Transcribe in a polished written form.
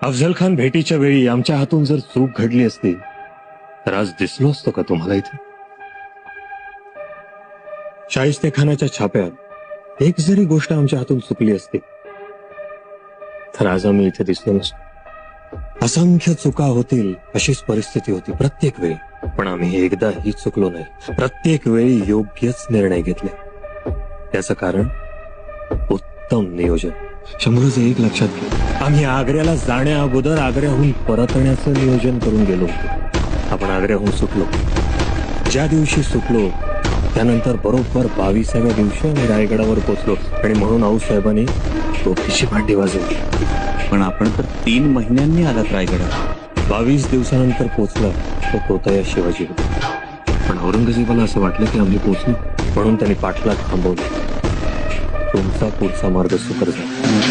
अफझल खान भेटीच्या वेळी आमच्या हातून जर चूक घडली असती तर आज दिसलो असतो का तुम्हाला इथे? शाहिस्तेखानाच्या छाप्यात एक जरी गोष्ट आमच्या हातून चुकली असती तर आज आम्ही इथे दिसलो नसतो. असंख्य चुका होतील अशीच परिस्थिती होती प्रत्येक वेळी, पण आम्ही एकदाही चुकलो नाही. प्रत्येक वेळी योग्यच निर्णय घेतले. याचं कारण उत्तम नियोजन. शंभूचं एक लक्षात घ्या, आम्ही आग्र्याला जाण्या अगोदर आग्र्याहून परतण्याचं नियोजन करून गेलो होतो. आपण आग्र्याहून सुटलो. ज्या दिवशी सुटलो त्यानंतर बरोबर 22व्या दिवशी आम्ही रायगडावर पोहोचलो आणि म्हणून आऊसाहेबांनी टोपीची भांडी वाजवली. पण आपण तर 3 महिन्यांनी आलात रायगडावर. 22 दिवसानंतर पोहोचला तो तोतया शिवाजी होता. पण औरंगजेबाला असं वाटलं की आम्ही पोहोचलो म्हणून त्यांनी पाठलाग थांबवला. तुमचा पुढचा मार्ग सुकर झाला.